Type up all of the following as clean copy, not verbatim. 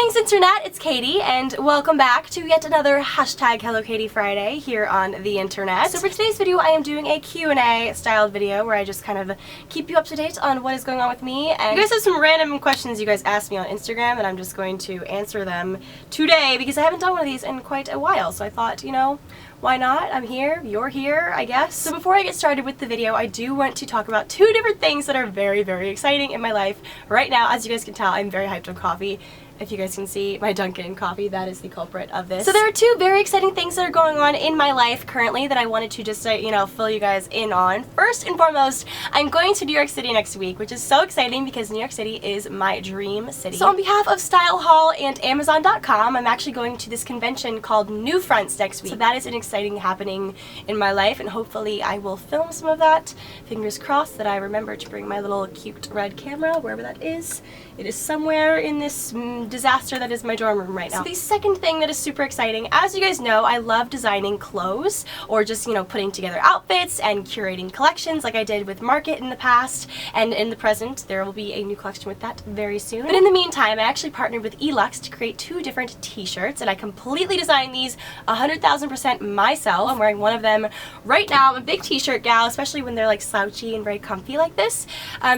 Greetings internet, it's Katie and welcome back to yet another hashtag HelloKaty Friday here on the internet. So for today's video I am doing a Q&A styled video where I just kind of keep you up to date on what is going on with me, and you guys have some random questions you guys asked me on Instagram and I'm just going to answer them today because I haven't done one of these in quite a while, so I thought, you know, why not? I'm here, you're here, I guess. So before I get started with the video, I do want to talk about two different things that are very, very exciting in my life right now. As you guys can tell, I'm very hyped on coffee. If you guys can see my Dunkin' coffee, that is the culprit of this. So there are two very exciting things that are going on in my life currently that I wanted to just, you know, fill you guys in on. First and foremost, I'm going to New York City next week, which is so exciting because New York City is my dream city. So on behalf of Style Hall and Amazon.com, I'm actually going to this convention called New Fronts next week. So that is an exciting happening in my life, and hopefully I will film some of that. Fingers crossed that I remember to bring my little cute red camera, wherever that is. It is somewhere in this disaster that is my dorm room right now. So the second thing that is super exciting, as you guys know, I love designing clothes or just, you know, putting together outfits and curating collections like I did with Market in the past, and in the present there will be a new collection with that very soon. But in the meantime, I actually partnered with Elux to create two different t-shirts, and I completely designed these 100,000% myself. I'm wearing one of them right now. I'm a big t-shirt gal, especially when they're like slouchy and very comfy like this.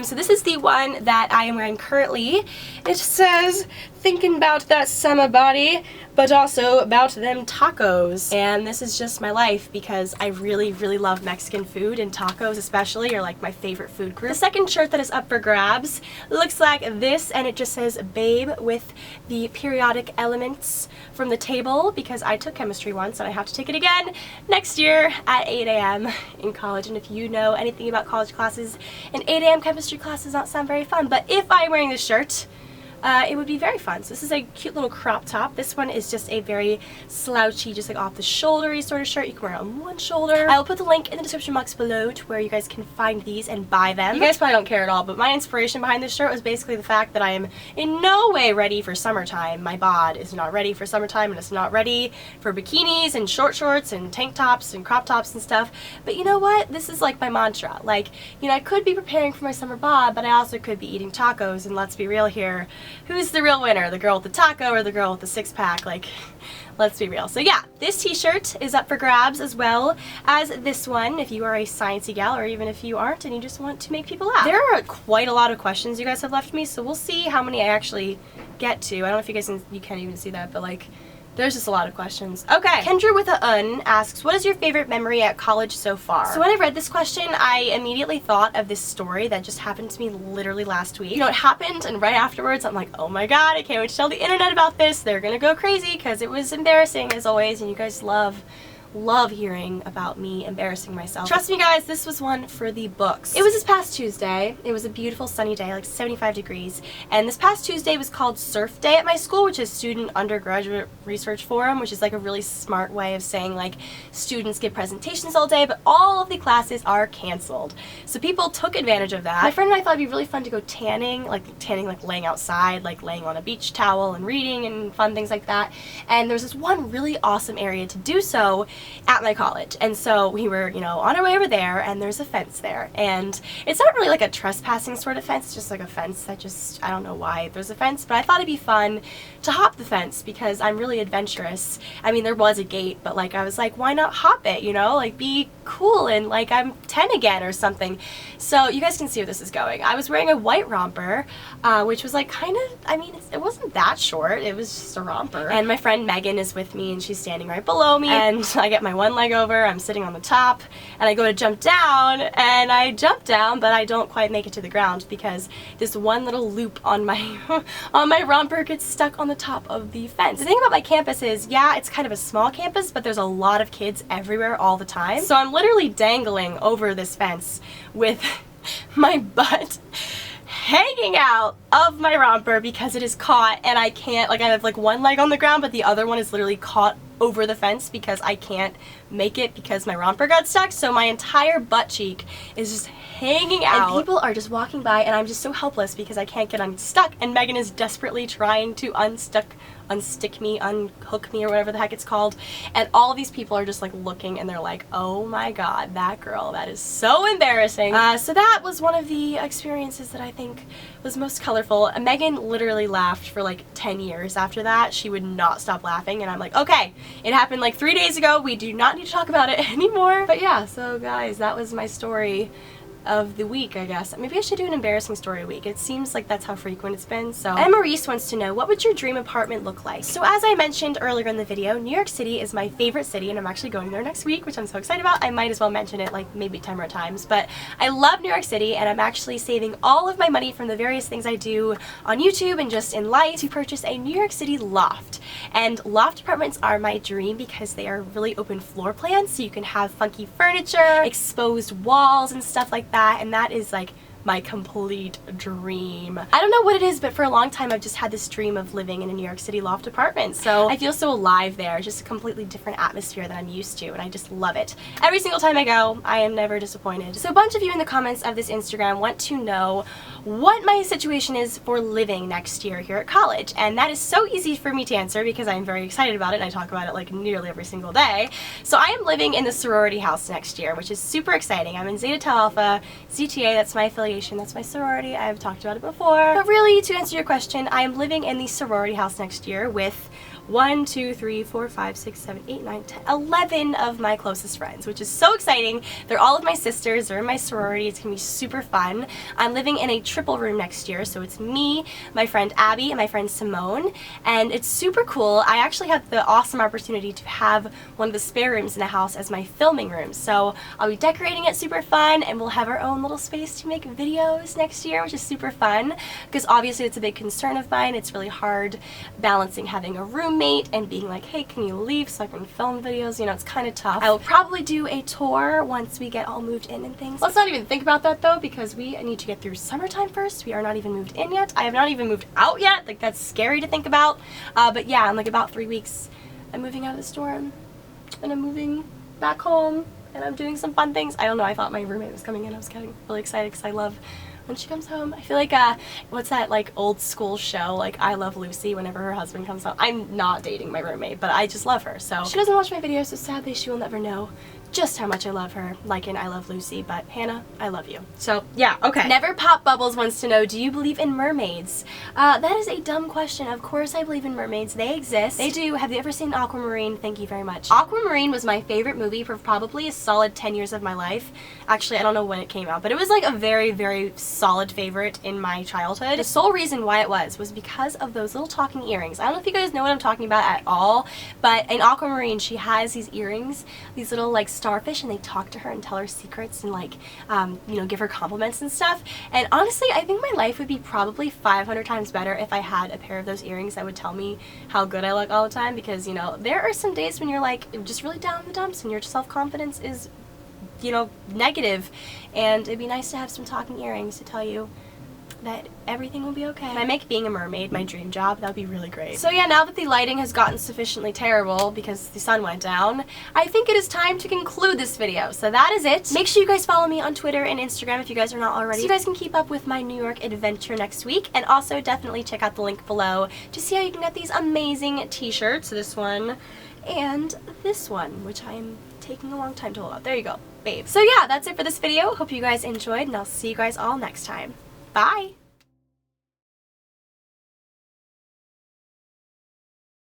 So this is the one that I am wearing currently. It says, "Thinking about that summer body, but also about them tacos." And this is just my life because I really, really love Mexican food, and tacos especially are like my favorite food group. The second shirt that is up for grabs looks like this, and it just says Babe with the periodic elements from the table because I took chemistry once and I have to take it again next year at 8 a.m. in college. And if you know anything about college classes, an 8 a.m. chemistry class does not sound very fun, but if I'm wearing this shirt, it would be very fun. So this is a cute little crop top. This one is just a very slouchy, just like off the shouldery sort of shirt. You can wear it on one shoulder. I will put the link in the description box below to where you guys can find these and buy them. You guys probably don't care at all, but my inspiration behind this shirt was basically the fact that I am in no way ready for summertime. My bod is not ready for summertime, and it's not ready for bikinis and short shorts and tank tops and crop tops and stuff. But you know what? This is like my mantra. Like, you know, I could be preparing for my summer bod, but I also could be eating tacos, and let's be real here. Who's the real winner? The girl with the taco or the girl with the six-pack? Like, let's be real. So yeah, this t-shirt is up for grabs as well as this one if you are a sciencey gal, or even if you aren't and you just want to make people laugh. There are quite a lot of questions you guys have left me, so we'll see how many I actually get to. I don't know if you guys can, you can't even see that, but like, there's just a lot of questions. Okay, Kendra with a Un asks, what is your favorite memory at college so far? So when I read this question, I immediately thought of this story that just happened to me literally last week. You know, it happened, and right afterwards I'm like, oh my god, I can't wait to tell the internet about this. They're gonna go crazy because it was embarrassing as always, and you guys love hearing about me embarrassing myself. Trust me guys, this was one for the books. It was this past Tuesday. It was a beautiful sunny day, like 75 degrees, and this past Tuesday was called Surf Day at my school, which is Student Undergraduate Research Forum, which is like a really smart way of saying like students give presentations all day, but all of the classes are canceled. So people took advantage of that. My friend and I thought it'd be really fun to go tanning like laying outside, like laying on a beach towel and reading and fun things like that. And there's this one really awesome area to do so at my college, and so we were, you know, on our way over there, and there's a fence there, and it's not really like a trespassing sort of fence, it's just like a fence that just, I don't know why there's a fence, but I thought it'd be fun to hop the fence because I'm really adventurous. I mean, there was a gate, but like I was like, why not hop it, you know, like be cool and like I'm 10 again or something. So you guys can see where this is going. I was wearing a white romper, which was like kind of, I mean, it wasn't that short, it was just a romper, and my friend Megan is with me and she's standing right below me, and I get my one leg over, I'm sitting on the top, and I go to jump down, and I jump down, but I don't quite make it to the ground because this one little loop on my on my romper gets stuck on the top of the fence. The thing about my campus is, yeah, it's kind of a small campus, but there's a lot of kids everywhere all the time. So I'm literally dangling over this fence with my butt hanging out of my romper because it is caught, and I can't, like, I have like one leg on the ground, but the other one is literally caught over the fence because I can't make it because my romper got stuck. So my entire butt cheek is just hanging out, and people are just walking by, and I'm just so helpless because I can't get unstuck, and Megan is desperately trying to unstuck unstick me, unhook me, or whatever the heck it's called. And all of these people are just like looking and they're like, oh my god, that girl, that is so embarrassing. So that was one of the experiences that I think was most colorful. Megan literally laughed for like 10 years after that. She would not stop laughing, and I'm like, okay, it happened like 3 days ago. We do not need to talk about it anymore. But yeah, so guys, that was my story of the week, I guess. Maybe I should do an embarrassing story a week. It seems like that's how frequent it's been. So, and Maurice wants to know, what would your dream apartment look like? So as I mentioned earlier in the video, New York City is my favorite city, and I'm actually going there next week, which I'm so excited about. I might as well mention it like maybe 10 more times, but I love New York City, and I'm actually saving all of my money from the various things I do on YouTube and just in life to purchase a New York City loft. And loft apartments are my dream because they are really open floor plans, so you can have funky furniture, exposed walls and stuff like that, and that is like my complete dream. I don't know what it is, but for a long time I've just had this dream of living in a New York City loft apartment. So I feel so alive there. It's just a completely different atmosphere that I'm used to, and I just love it. Every single time I go, I am never disappointed. So a bunch of you in the comments of this Instagram want to know what my situation is for living next year here at college, and that is so easy for me to answer because I'm very excited about it and I talk about it like nearly every single day. So I am living in the sorority house next year, which is super exciting. I'm in Zeta Tau Alpha, ZTA, that's my affiliation, that's my sorority. I've talked about it before. But really, to answer your question, I am living in the sorority house next year with 1, 2, 3, 4, 5, 6, 7, 8, 9, 10, 11 of my closest friends, which is so exciting. They're all of my sisters. They're in my sorority. It's gonna be super fun. I'm living in a triple room next year, so it's me, my friend Abby, and my friend Simone, and it's super cool. I actually had the awesome opportunity to have one of the spare rooms in the house as my filming room, so I'll be decorating it super fun, and we'll have our own little space to make videos next year, which is super fun, because obviously it's a big concern of mine. It's really hard balancing having a roommate and being like, hey, can you leave so I can film videos? You know, it's kind of tough. I will probably do a tour once we get all moved in and things. Let's not even think about that though, because we need to get through summertime first. We are not even moved in yet. I have not even moved out yet. Like, that's scary to think about. But yeah, in like about 3 weeks, I'm moving out of the dorm and I'm moving back home and I'm doing some fun things. I don't know, I thought my roommate was coming in. I was getting really excited because I love when she comes home. I feel like, what's that like old school show, like I Love Lucy, whenever her husband comes home. I'm not dating my roommate, but I just love her. So she doesn't watch my videos, so sadly she will never know just how much I love her, like in I Love Lucy, but Hannah, I love you. So yeah, okay. Never Pop Bubbles wants to know, do you believe in mermaids? That is a dumb question. Of course I believe in mermaids. They exist. They do. Have you ever seen Aquamarine? Thank you very much. Aquamarine was my favorite movie for probably a solid 10 years of my life. Actually, I don't know when it came out, but it was like a very, very solid favorite in my childhood. The sole reason why it was because of those little talking earrings. I don't know if you guys know what I'm talking about at all, but in Aquamarine, she has these earrings, these little like starfish, and they talk to her and tell her secrets and like, you know, give her compliments and stuff. And honestly, I think my life would be probably 500 times better if I had a pair of those earrings that would tell me how good I look all the time, because, you know, there are some days when you're like just really down in the dumps and your self-confidence is, you know, negative, and it'd be nice to have some talking earrings to tell you that everything will be okay. Can I make being a mermaid my dream job? That would be really great. So yeah, now that the lighting has gotten sufficiently terrible because the sun went down, I think it is time to conclude this video. So that is it. Make sure you guys follow me on Twitter and Instagram if you guys are not already, so you guys can keep up with my New York adventure next week. And also definitely check out the link below to see how you can get these amazing t-shirts. This one and this one, which I am taking a long time to hold out. There you go, babe. So yeah, that's it for this video. Hope you guys enjoyed, and I'll see you guys all next time. Bye!